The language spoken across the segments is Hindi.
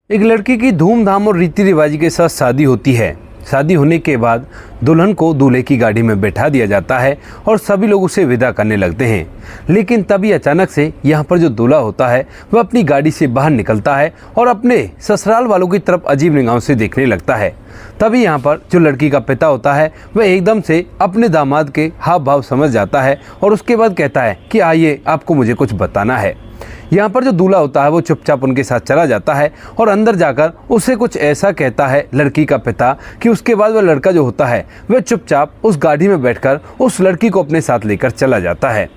एक लड़की की धूमधाम और रीति रिवाज के साथ शादी होती है। शादी होने के बाद दुल्हन को दूल्हे की गाड़ी में बैठा दिया जाता है और सभी लोग उसे विदा करने लगते हैं। लेकिन तभी अचानक से यहाँ पर जो दूल्हा होता है वह अपनी गाड़ी से बाहर निकलता है और अपने ससुराल वालों की तरफ अजीब निगाहों से देखने लगता है। तभी यहाँ पर जो लड़की का पिता होता है वह एकदम से अपने दामाद के हाव भाव समझ जाता है और उसके बाद कहता है कि आइए, आपको मुझे कुछ बताना है। यहाँ पर जो दूल्हा होता है वो चुपचाप उनके साथ चला जाता है और अंदर जाकर उसे कुछ ऐसा कहता है लड़की का पिता कि उसके बाद वह लड़का जो होता है वह चुपचाप उस गाड़ी में बैठकर उस लड़की को अपने साथ लेकर चला जाता है।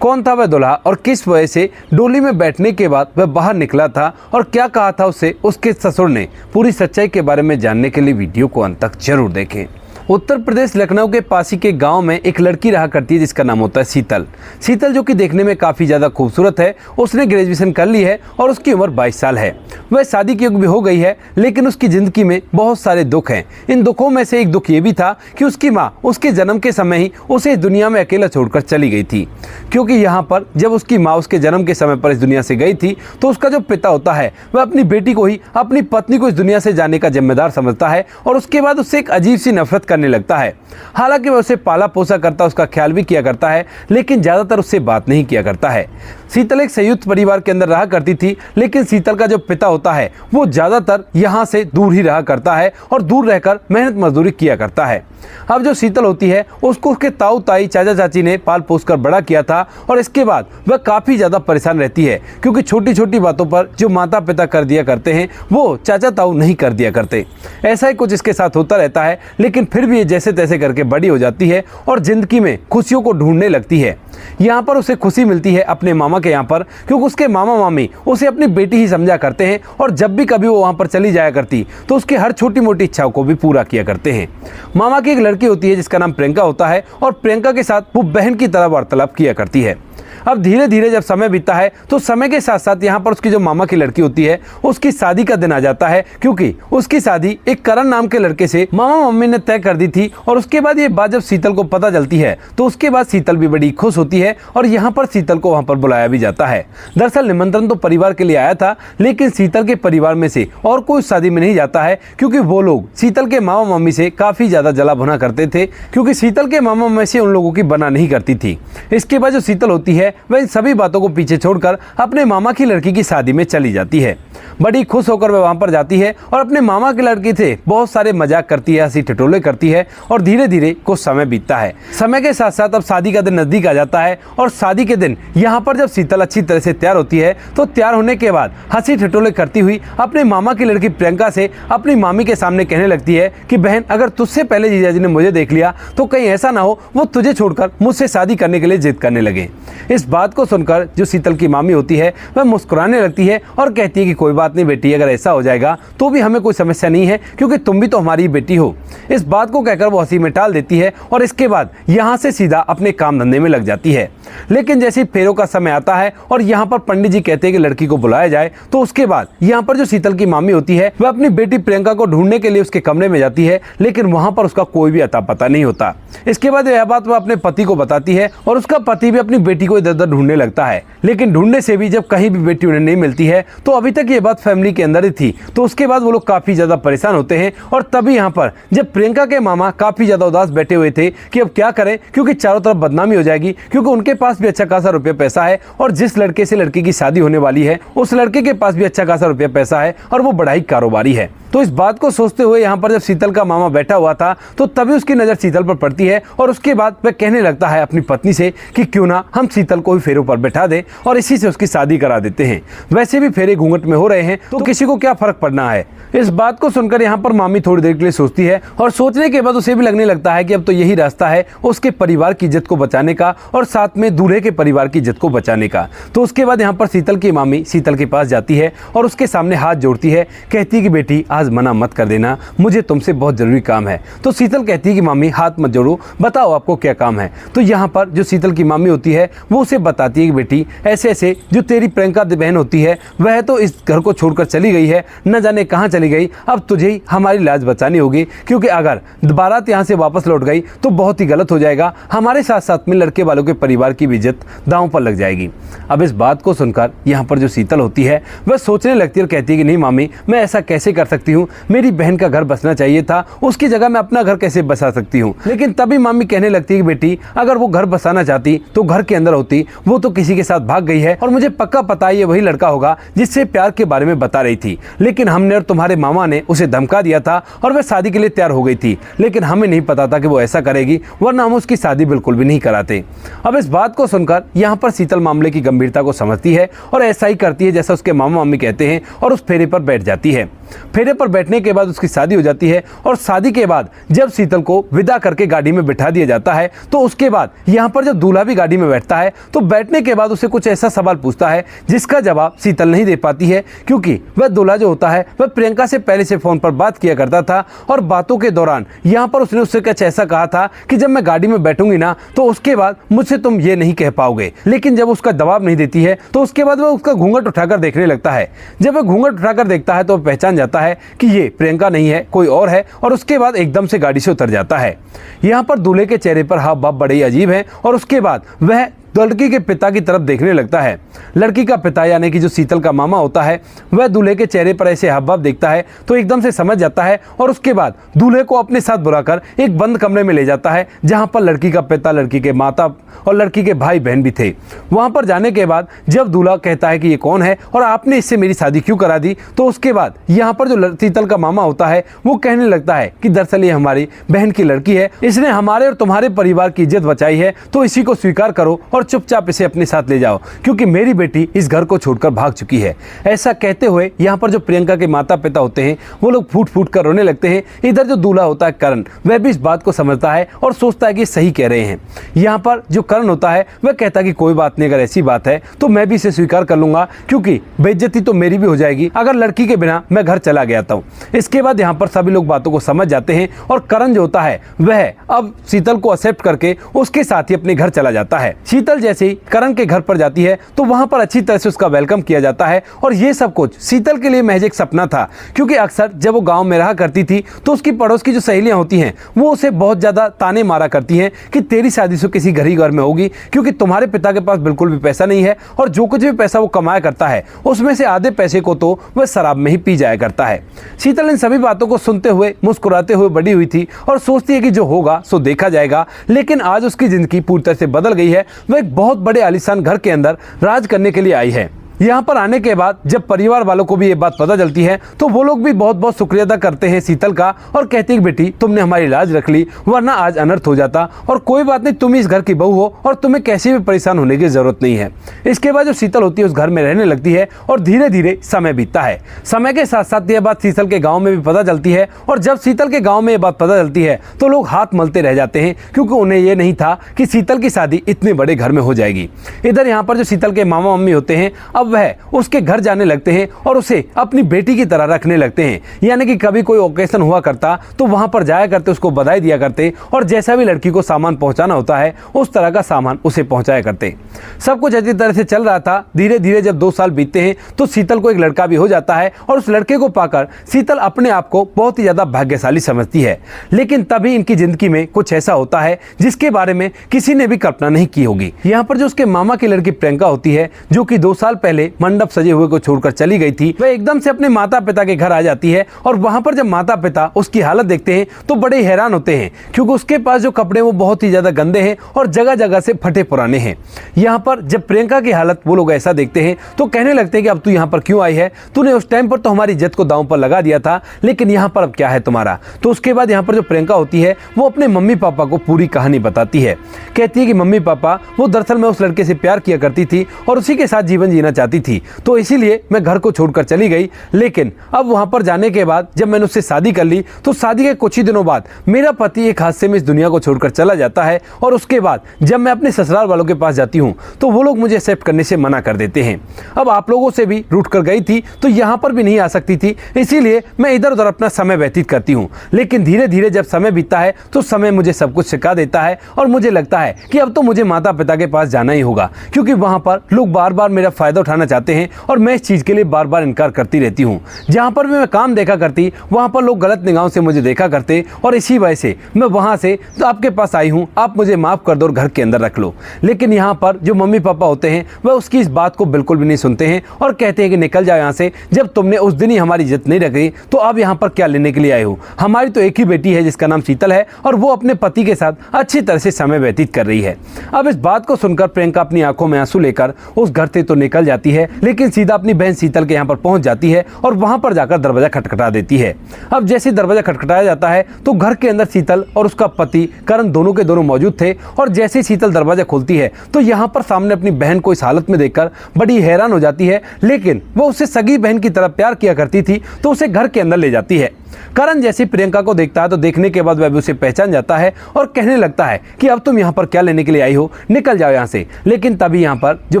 कौन था वह दूल्हा और किस वजह से डोली में बैठने के बाद वह बाहर निकला था और क्या कहा था उससे उसके ससुर ने, पूरी सच्चाई के बारे में जानने के लिए वीडियो को अंत तक जरूर देखें। उत्तर प्रदेश लखनऊ के पास ही के गांव में एक लड़की रहा करती है जिसका नाम होता है शीतल। शीतल जो कि देखने में काफ़ी ज़्यादा खूबसूरत है। उसने ग्रेजुएशन कर ली है और उसकी उम्र 22 साल है। वह शादी की उम्र भी हो गई है, लेकिन उसकी ज़िंदगी में बहुत सारे दुख हैं। इन दुखों में से एक दुख ये भी था कि उसकी माँ उसके जन्म के समय ही उसे इस दुनिया में अकेला छोड़कर चली गई थी। क्योंकि यहाँ पर जब उसकी माँ उसके जन्म के समय पर इस दुनिया से गई थी तो उसका जो पिता होता है वह अपनी बेटी को ही, अपनी पत्नी को इस दुनिया से जाने का जिम्मेदार समझता है और उसके बाद उससे एक अजीब सी नफरत करने लगता है। हालांकि वह उसे पाला पोसा करता, उसका ख्याल भी किया करता है, लेकिन ज्यादातर उससे बात नहीं किया करता है। शीतल एक संयुक्त परिवार के अंदर रहा करती थी, लेकिन शीतल का जो पिता होता है वो ज्यादातर यहाँ से दूर ही रहा करता है और दूर रहकर मेहनत मजदूरी किया करता है। अब जो शीतल होती है उसको उसके ताऊ ताई चाचा चाची ने पाल पोस कर बड़ा किया था और इसके बाद वह काफ़ी ज़्यादा परेशान रहती है, क्योंकि छोटी छोटी बातों पर जो माता पिता कर दिया करते हैं वो चाचा ताऊ नहीं कर दिया करते। ऐसा ही कुछ इसके साथ होता रहता है, लेकिन फिर भी ये जैसे तैसे करके बड़ी हो जाती है और ज़िंदगी में खुशियों को ढूंढने लगती है। यहाँ पर उसे खुशी मिलती है अपने मामा के यहाँ पर, क्योंकि उसके मामा मामी उसे अपनी बेटी ही समझा करते हैं और जब भी कभी वो वहाँ पर चली जाया करती तो उसकी हर छोटी मोटी इच्छाओं को भी पूरा किया करते हैं। मामा की एक लड़की होती है जिसका नाम प्रियंका होता है और प्रियंका के साथ वो बहन की तरह वार्तालाप किया करती है। अब धीरे धीरे जब समय बीतता है तो समय के साथ साथ यहाँ पर उसकी जो मामा की लड़की होती है उसकी शादी का दिन आ जाता है, क्योंकि उसकी शादी एक करण नाम के लड़के से मामा मम्मी ने तय कर दी थी। और उसके बाद ये बात जब शीतल को पता चलती है तो उसके बाद शीतल भी बड़ी खुश होती है और यहाँ पर शीतल को वहाँ पर बुलाया भी जाता है। दरअसल निमंत्रण तो परिवार के लिए आया था, लेकिन शीतल के परिवार में से और कोई शादी में नहीं जाता है, क्योंकि वो लोग शीतल के मामा मम्मी से काफ़ी ज़्यादा जला भुना करते थे, क्योंकि शीतल के मामा मम्मी से उन लोगों की बना नहीं करती थी। इसके बाद जो शीतल होती है वह इन सभी बातों को पीछे छोड़कर अपने मामा की लड़की की शादी में चली जाती है। बड़ी खुश होकर वह वहां पर जाती है और अपने मामा की लड़की से बहुत सारे मजाक करती है, हंसी ठिठोले करती है और धीरे धीरे कुछ समय बीतता है। समय के साथ साथ अब शादी का दिन नजदीक आ जाता है और शादी के दिन यहाँ पर जब शीतल अच्छी तरह से तैयार होती है तो तैयार होने के बाद हंसी ठिठोले करती हुई अपने मामा की लड़की प्रियंका से अपनी मामी के सामने कहने लगती है कि बहन, अगर तुझसे पहले जीजाजी ने मुझे देख लिया तो कहीं ऐसा ना हो वो तुझे छोड़कर मुझसे शादी करने के लिए जिद करने लगे। इस बात को सुनकर जो शीतल की मामी होती है वह मुस्कुराने लगती है और कहती है कि कोई बात नहीं बेटी, अगर ऐसा हो जाएगा तो भी हमें कोई समस्या नहीं है, क्योंकि तुम भी तो हमारी बेटी हो। इस बात को कहकर वो हंसी में टाल देती है और इसके बाद यहाँ से सीधा अपने काम धंधे में लग जाती है। लेकिन जैसे ही फेरों का समय आता है और यहाँ पर पंडित जी कहते हैं कि लड़की को बुलाया जाए, तो उसके बाद यहाँ पर जो शीतल की मामी होती है वह अपनी बेटी प्रियंका को ढूंढने के लिए उसके कमरे में जाती है, लेकिन वहां पर उसका कोई भी अता पता नहीं होता। इसके बाद यह बात वह अपने पति को बताती है और उसका पति भी अपनी बेटी को इधर उधर ढूंढने लगता है, लेकिन ढूंढने से भी जब कहीं भी बेटी उन्हें नहीं मिलती है तो अभी तक ये बात फैमिली के अंदर ही थी। तो उसके बाद वो लोग काफी ज्यादा परेशान होते हैं और तभी यहाँ पर जब प्रियंका के मामा काफी ज्यादा उदास बैठे हुए थे कि अब क्या करें, क्योंकि चारों तरफ बदनामी हो जाएगी, क्योंकि उनके पास भी अच्छा खासा रुपया पैसा है और जिस लड़के से लड़की की शादी होने वाली है उस लड़के के पास भी अच्छा खासा रुपया पैसा है और वो बड़ा ही कारोबारी है। तो इस बात को सोचते हुए यहाँ पर जब शीतल का मामा बैठा हुआ था तो तभी उसकी नज़र शीतल पर पड़ती है और उसके बाद वह कहने लगता है अपनी पत्नी से कि क्यों ना हम शीतल को भी फेरों पर बैठा दें और इसी से उसकी शादी करा देते हैं। वैसे भी फेरे घूंघट में हो रहे हैं तो किसी को क्या फर्क पड़ना है। इस बात को सुनकर यहाँ पर मामी थोड़ी देर के लिए सोचती है और सोचने के बाद उसे भी लगने लगता है कि अब तो यही रास्ता है उसके परिवार की इज्जत को बचाने का और साथ में दूल्हे के परिवार की इज्जत को बचाने का। तो उसके बाद यहाँ पर शीतल की मामी शीतल के पास जाती है और उसके सामने हाथ जोड़ती है, कहती है कि बेटी आज आज मना मत कर देना, मुझे तुमसे बहुत ज़रूरी काम है। तो शीतल कहती है कि मामी हाथ मत जोड़ो, बताओ आपको क्या काम है। तो यहाँ पर जो शीतल की मामी होती है वो उसे बताती है कि बेटी ऐसे ऐसे जो तेरी प्रियंका बहन होती है वह तो इस घर को छोड़कर चली गई है, न जाने कहाँ चली गई। अब तुझे ही हमारी लाज बचानी होगी, क्योंकि अगर बारात यहाँ से वापस लौट गई तो बहुत ही गलत हो जाएगा, हमारे साथ साथ में लड़के वालों के परिवार की भी इज्जत दांव पर लग जाएगी। अब इस बात को सुनकर यहाँ पर जो शीतल होती है वह सोचने लगती है और कहती है कि नहीं मामी, मैं ऐसा कैसे कर सकती हूँ, मेरी बहन का घर बसना चाहिए था, उसकी जगह मैं अपना घर कैसे बसा सकती हूँ। लेकिन तभी मामी कहने लगती है कि बेटी अगर वो घर बसाना चाहती तो घर के अंदर होती, वो तो किसी के साथ भाग गई है और मुझे पक्का पता है ये वही लड़का होगा जिससे प्यार के बारे में बता रही थी। लेकिन हमने और तुम्हारे मामा ने उसे धमका दिया था और वह शादी के लिए तैयार हो गई थी, लेकिन हमें नहीं पता था कि वो ऐसा करेगी, वरना हम उसकी शादी बिल्कुल भी नहीं कराते। अब इस बात को सुनकर यहाँ पर शीतल मामले की गंभीरता को समझती है और ऐसा ही करती है जैसा उसके मामा मामी कहते हैं और उस फेरे पर बैठ जाती है। फेरे पर बैठने के बाद उसकी शादी हो जाती है और शादी के बाद जब शीतल को विदा करके गाड़ी में बिठा दिया जाता है तो उसके बाद यहाँ पर जब दूल्हा भी गाड़ी में बैठता है तो बैठने के बाद उसे कुछ ऐसा सवाल पूछता है जिसका जवाब शीतल नहीं दे पाती है, क्योंकि वह दूल्हा जो होता है वह प्रियंका से पहले से फोन पर बात किया करता था और बातों के दौरान यहाँ पर उसने उससे कुछ ऐसा कहा था कि जब मैं गाड़ी में बैठूंगी ना तो उसके बाद मुझसे तुम ये नहीं कह पाओगे। लेकिन जब उसका जवाब नहीं देती है तो उसके बाद वह उसका घूंघट उठाकर देखने लगता है। जब वह घूंघट उठाकर देखता है तो वह पहचान जाता है कि ये प्रियंका नहीं है, कोई और है, और उसके बाद एकदम से गाड़ी से उतर जाता है। यहाँ पर दूल्हे के चेहरे पर हाव भाव बड़े ही अजीब है और उसके बाद वह लड़की के पिता की तरफ देखने लगता है। लड़की का पिता यानी कि जो शीतल का मामा होता है वह दूल्हे के चेहरे पर ऐसे हाव भाव देखता है तो एकदम से समझ जाता है और उसके बाद दूल्हे को अपने साथ बुलाकर एक बंद कमरे में ले जाता है जहां पर लड़की का पिता, लड़की के माता और लड़की के भाई बहन भी थे। वहां पर जाने के बाद जब दूल्हा कहता है कि ये कौन है और आपने इससे मेरी शादी क्यों करा दी, तो उसके बाद यहाँ पर जो शीतल का मामा होता है वो कहने लगता है कि दरअसल ये हमारी बहन की लड़की है, इसने हमारे और तुम्हारे परिवार की इज्जत बचाई है, तो इसी को स्वीकार करो और चुपचाप इसे अपने साथ ले जाओ, क्योंकि मेरी बेटी इस घर को छोड़कर भाग चुकी है। ऐसा कहते हुए यहाँ पर जो प्रियंका के माता पिता होते हैं वो लोग फूट फूट कर रोने लगते हैं। इधर जो दूल्हा होता है करण, वह भी इस बात को समझता है और सोचता है कि सही कह रहे हैं। यहाँ पर जो करण होता है वह कहता है कि कोई बात नहीं, अगर ऐसी बात है तो मैं भी इसे स्वीकार कर लूंगा, क्योंकि बेइज्जती तो मेरी भी हो जाएगी अगर लड़की के बिना मैं घर चला गया था। इसके बाद यहाँ पर सभी लोग बातों को समझ जाते हैं और करण जो होता है वह अब शीतल को एक्सेप्ट करके उसके साथ ही अपने घर चला जाता है। शीतल जैसे ही करण के घर पर जाती है तो वहां पर अच्छी तरह से उसका वेलकम किया जाता है और ये सब कुछ शीतल के लिए महज एक सपना था, क्योंकि अक्सर जब वो गांव में रहा करती थी तो उसकी पड़ोस की जो सहेलियां होती हैं वो उसे बहुत ज्यादा ताने मारा करती हैं कि तेरी शादी से किसी गरीब घर में होगी, क्योंकि तुम्हारे पिता के पास बिल्कुल भी पैसा नहीं है और जो कुछ भी पैसा वो कमाया करता है उसमें से आधे पैसे को तो वह शराब में ही पी जाया करता है। शीतल इन सभी बातों को सुनते हुए मुस्कुराते हुए बड़ी हुई थी और सोचती है कि जो होगा सो देखा जाएगा। लेकिन आज उसकी जिंदगी पूरी तरह से बदल गई है। वह एक बहुत बड़े आलीशान घर के अंदर राज करने के लिए आई है। यहाँ पर आने के बाद जब परिवार वालों को भी ये बात पता चलती है तो वो लोग भी बहुत बहुत शुक्रिया अदा करते हैं शीतल का और कहते हैं कि बेटी तुमने हमारी लाज रख ली, वरना आज अनर्थ हो जाता, और कोई बात नहीं, तुम इस घर की बहू हो और तुम्हें कैसे भी परेशान होने की जरूरत नहीं है। इसके बाद जो शीतल होती है उस घर में रहने लगती है और धीरे धीरे समय बीतता है। समय के साथ साथ यह बात शीतल के गाँव में भी पता चलती है और जब शीतल के गाँव में ये बात पता चलती है तो लोग हाथ मलते रह जाते हैं, क्योंकि उन्हें यह नहीं था कि शीतल की शादी इतने बड़े घर में हो जाएगी। इधर यहाँ पर जो शीतल के मामा मम्मी होते हैं अब वह उसके घर जाने लगते हैं और उसे अपनी बेटी की तरह रखने लगते हैं, यानी कि कभी कोई ओकेजन हुआ करता तो वहां पर जाया करते, उसको बधाई दिया करते और जैसा भी लड़की को सामान पहुंचाना होता है उस तरह का सामान उसे पहुंचाया करते। सब कुछ अच्छी तरह से चल रहा था। धीरे धीरे जब 2 साल बीतते हैं तो शीतल को एक लड़का भी हो जाता है और उस लड़के को पाकर शीतल अपने आप को बहुत ही ज्यादा भाग्यशाली समझती है। लेकिन तभी इनकी जिंदगी में कुछ ऐसा होता है जिसके बारे में किसी ने भी कल्पना नहीं की होगी। यहाँ पर जो उसके मामा की लड़की प्रियंका होती है, जो कि 2 साल पहले मंडप सजे हुए को छोड़कर चली गई थी, वह एकदम से अपने माता पिता के घर आ जाती है और वहां पर जब माता पिता उसकी हालत देखते हैं तो बड़े हैरान होते हैं, क्योंकि उसके पास जो कपड़े वो बहुत ही ज्यादा गंदे हैं और जगह जगह से फटे पुराने हैं। यहाँ पर जब प्रियंका की हालत वो लोग ऐसा देखते हैं तो कहने लगते हैं कि अब तू यहाँ पर क्यों आई है, तूने उस टाइम पर तो हमारी इज्जत को दांव पर लगा दिया था, लेकिन यहाँ पर अब क्या है तुम्हारा। तो उसके बाद यहाँ पर जो प्रियंका होती है वो अपने मम्मी पापा को पूरी कहानी बताती है। कहती है कि मम्मी पापा, वो दरअसल मैं उस लड़के से प्यार किया करती थी और उसी के साथ जीवन जीना चाहती थी, तो इसीलिए मैं घर को छोड़कर चली गई। लेकिन अब वहां पर जाने के बाद जब मैंने उससे शादी कर ली तो शादी के कुछ ही दिनों बाद मेरा पति एक हादसे में इस दुनिया को छोड़कर चला जाता है। और उसके बाद जब मैं अपने ससुराल वालों के पास जाती हूँ तो वो लोग मुझे एक्सेप्ट करने से मना कर देते हैं। अब आप लोगों से भी रूठ कर गई थी तो यहाँ पर भी नहीं आ सकती थी, इसीलिए मैं इधर उधर अपना समय व्यतीत करती हूँ। लेकिन धीरे धीरे जब समय बीतता है तो समय मुझे सब कुछ सिखा देता है और मुझे लगता है कि अब तो मुझे माता पिता के पास जाना ही होगा, क्योंकि वहाँ पर लोग बार बार मेरा फायदा उठाना चाहते हैं और मैं इस चीज़ के लिए बार बार इनकार करती रहती हूँ। जहाँ पर भी मैं काम देखा करती वहाँ पर लोग गलत निगाहों से मुझे देखा करते और इसी वजह से मैं वहाँ से तो आपके पास आई हूँ, आप मुझे माफ़ कर दो और घर के अंदर रख लो। लेकिन यहाँ पर जो मम्मी पापा होते हैं वह उसकी इस बात को बिल्कुल भी नहीं सुनते हैं और कहते हैं कि निकल जाओ यहाँ से, जब तुमने उस दिन ही हमारी इज्जत नहीं रखी तो अब यहाँ पर क्या लेने के लिए आए हो। हमारी तो एक ही बेटी है जिसका नाम शीतल है और वो अपने पति के साथ अच्छी तरह से समय व्यतीत कर रही है। अब इस बात को सुनकर प्रियंका अपनी आंखों में आंसू लेकर उस घर से तो निकल जाती है, लेकिन सीधा अपनी बहन शीतल के यहाँ पर पहुंच जाती है और वहां पर जाकर दरवाजा खटखटा देती है। अब जैसे दरवाजा खटखटाया जाता है तो घर के अंदर शीतल और उसका पति करण दोनों के दोनों मौजूद थे। और जैसे शीतल दरवाजा खोलती है तो यहाँ पर सामने अपनी बहन को इस हालत में देखकर बड़ी हैरान हो जाती है, लेकिन वो उससे सगी बहन की तरह प्यार किया करती थी तो उसे घर के अंदर ले जाती है। करण जैसे प्रियंका को देखता है तो देखने के बाद वह भी उसे पहचान जाता है और कहने लगता है कि अब तुम यहाँ पर क्या लेने के लिए आई हो, निकल जाओ यहाँ से। लेकिन तभी यहाँ पर जो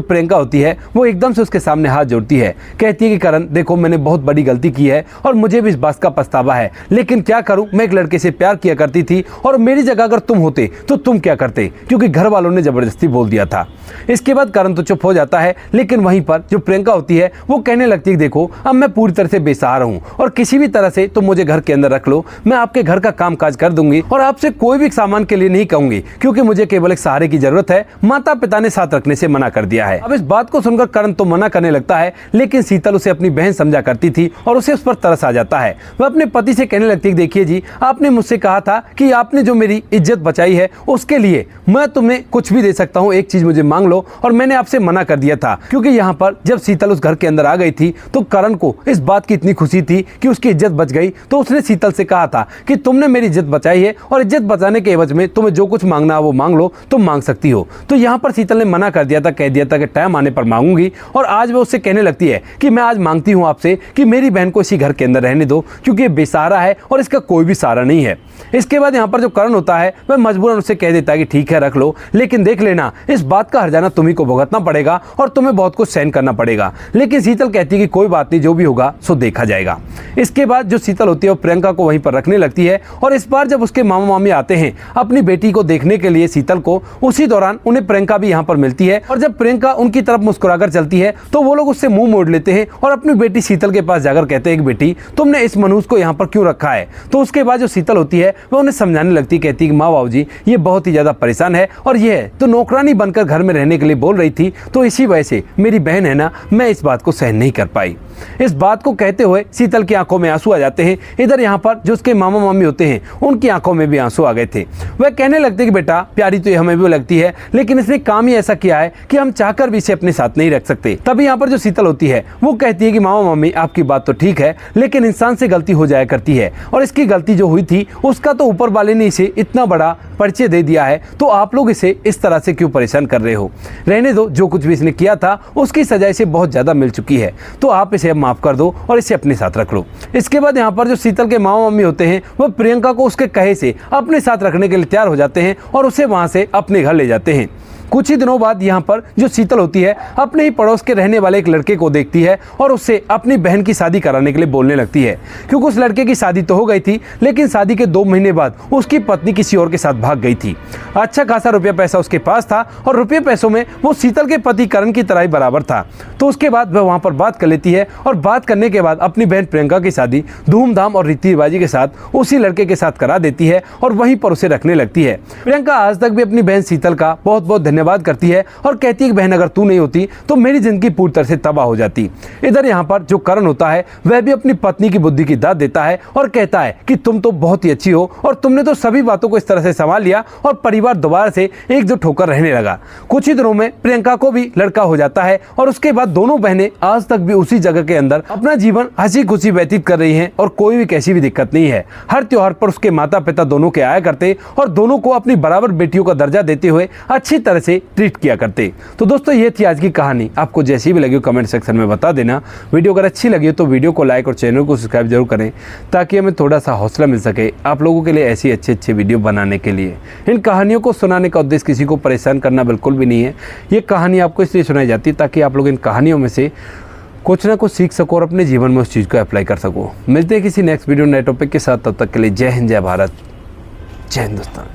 प्रियंका होती है वो एकदम से उसके सामने हाथ जोड़ती है, कहती है कि करण देखो मैंने बहुत बड़ी गलती की है और मुझे भी इस बात का पछतावा है, लेकिन क्या करूँ, मैं एक लड़के से प्यार किया करती थी और मेरी जगह अगर तुम होते तो तुम क्या करते, क्योंकि घर वालों ने जबरदस्ती बोल दिया था। इसके बाद करण तो चुप हो जाता है, लेकिन वहीं पर जो प्रियंका होती है वो कहने लगती है देखो अब मैं पूरी तरह से बेसहारा हूँ और किसी भी तरह से तुम मुझे घर के अंदर रख लो, मैं आपके घर का काम काज कर दूंगी और आपसे कोई भी सामान के लिए नहीं कहूंगी, क्योंकि मुझे केवल एक सहारे की जरूरत है, माता पिता ने साथ रखने से मना कर दिया है। अब इस बात को सुनकर करण तो मना करने लगता है, लेकिन शीतल उसे अपनी बहन समझा करती थी और उसे उस पर तरस आ जाता है। वह अपने पति से कहने लगती है देखिए जी, आपने मुझसे कहा था कि आपने जो मेरी इज्जत बचाई है उसके लिए मैं तुम्हें कुछ भी दे सकता हूँ, एक चीज मुझे मांग लो, और मैंने आपसे मना कर दिया था। क्योंकि यहाँ पर जब शीतल उस घर के अंदर आ गई थी तो करण को इस बात की इतनी खुशी थी कि उसकी इज्जत बच गई, तो उसने शीतल से कहा था कि तुमने मेरी इज्जत बचाई है और इज्जत बचाने के एवज में तुम्हें जो कुछ मांगना है वो मांग लो, तुम मांग सकती हो। तो यहाँ पर शीतल ने मना कर दिया था, कह दिया था कि टाइम आने पर मांगूंगी, और आज वो उससे कहने लगती है कि मैं आज मांगती हूँ आपसे कि मेरी बहन को इसी घर के अंदर रहने दो, क्योंकि ये बेसहारा है और इसका कोई भी सहारा नहीं है। इसके बाद यहाँ पर जो करण होता है वह मजबूरन उससे कह देता है कि ठीक है रख लो, लेकिन देख लेना इस बात का हर्जाना तुम्ही को भुगतना पड़ेगा और तुम्हें बहुत कुछ सहन करना पड़ेगा। लेकिन शीतल कहती है कि कोई बात नहीं, जो भी होगा सो देखा जाएगा। इसके बाद जो शीतल होती है वो प्रियंका को वहीं पर रखने लगती है और इस बार जब उसके मामा मामी आते हैं अपनी बेटी को देखने के लिए शीतल को, उसी दौरान उन्हें प्रियंका भी यहाँ पर मिलती है और जब प्रियंका उनकी तरफ मुस्कुराकर चलती है तो वो लोग उससे मुंह मोड़ लेते हैं और अपनी बेटी शीतल के पास जाकर कहते हैं कि बेटी तुमने इस मनुष्य को यहाँ पर क्यों रखा है। तो उसके बाद जो शीतल होती है वह उन्हें समझाने लगती है, कहती है कि माँ बाबू जी ये बहुत ही ज्यादा परेशान है और ये तो नौकरानी बनकर घर में रहने के लिए बोल रही थी, तो इसी वजह से मेरी बहन है ना, मैं इस बात को सहन नहीं कर पाई। इस बात को कहते हुए शीतल की आंखों में आंसू आ जाते हैं। इधर यहाँ पर जो उसके मामा मामी होते हैं उनकी आंखों में भी आंसू आ गए थे। वह कहने लगते हैं कि बेटा प्यारी तो ये हमें भी लगती है, लेकिन इसने काम ही ऐसा किया है कि हम चाहकर भी इसे अपने साथ नहीं रख सकते। तभी यहाँ पर जो शीतल होती है वो कहती है कि मामा मामी आपकी बात तो ठीक है, लेकिन इंसान से गलती हो जाया करती है और इसकी गलती जो हुई थी उसका तो ऊपर वाले ने इसे इतना बड़ा परिचय दे दिया है, तो आप लोग इसे इस तरह से क्यों परेशान कर रहे हो। रहने दो, जो कुछ भी इसने किया था उसकी सजा इसे बहुत ज्यादा मिल चुकी है, तो आप इसे अब माफ कर दो और इसे अपने साथ रख लो। इसके बाद यहाँ पर जो शीतल के मामा मम्मी होते हैं वह प्रियंका को उसके कहे से अपने साथ रखने के लिए तैयार हो जाते हैं और उसे वहां से अपने घर ले जाते हैं। कुछ ही दिनों बाद यहाँ पर जो शीतल होती है अपने ही पड़ोस के रहने वाले एक लड़के को देखती है और उससे अपनी बहन की शादी कराने के लिए बोलने लगती है, क्योंकि उस लड़के की शादी तो हो गई थी, लेकिन शादी के 2 महीने बाद उसकी पत्नी किसी और के साथ भाग गई थी। अच्छा खासा रुपया पैसा उसके पास था और रुपये पैसों में वो शीतल के पति करण की तरह ही बराबर था। तो उसके बाद वह वहाँ पर बात कर लेती है और बात करने के बाद अपनी बहन प्रियंका की शादी धूमधाम और रीति रिवाजी के साथ उसी लड़के के साथ करा देती है और वहीं पर उसे रखने लगती है। प्रियंका आज तक भी अपनी बहन शीतल का बहुत बहुत धन्यवाद करती है और कहती है कि बहन अगर तू नहीं होती तो मेरी जिंदगी पूरी तरह से तबाह हो जाती। इधर यहाँ पर जो करण होता है वह भी अपनी पत्नी की बुद्धि की दाद देता है और कहता है कि तुम तो बहुत ही अच्छी हो और तुमने तो सभी बातों को इस तरह से संभाल लिया और परिवार दोबारा से एकजुट होकर रहने लगा। कुछ ही दिनों में प्रियंका को भी लड़का हो जाता है और उसके बाद दोनों बहनें आज तक भी उसी जगह के अंदर अपना जीवन हंसी खुशी व्यतीत कर रही हैं और कोई भी कैसी भी दिक्कत नहीं है। हर त्योहार पर उसके माता पिता दोनों के आया करते और दोनों को अपनी बराबर बेटियों का दर्जा देते हुए अच्छी तरह से ट्रीट किया करते। तो दोस्तों ये थी आज की कहानी। आपको जैसी भी लगी हो कमेंट सेक्शन में बता देना। वीडियो अगर अच्छी लगी हो तो वीडियो को लाइक और चैनल को सब्सक्राइब जरूर करें, ताकि हमें थोड़ा सा हौसला मिल सके आप लोगों के लिए ऐसी अच्छे वीडियो बनाने के लिए। इन कहानियों को सुनाने का उद्देश्य किसी को परेशान करना बिल्कुल भी नहीं है। ये कहानी आपको इसलिए सुनाई जाती है ताकि आप लोग इन कहानियों में से कुछ ना कुछ सीख सको और अपने जीवन में उस चीज़ को अप्लाई कर सको। मिलते हैं किसी नेक्स्ट वीडियो नए टॉपिक के साथ। तब तक के लिए जय हिंद, जय भारत, जय हिंदुस्तान।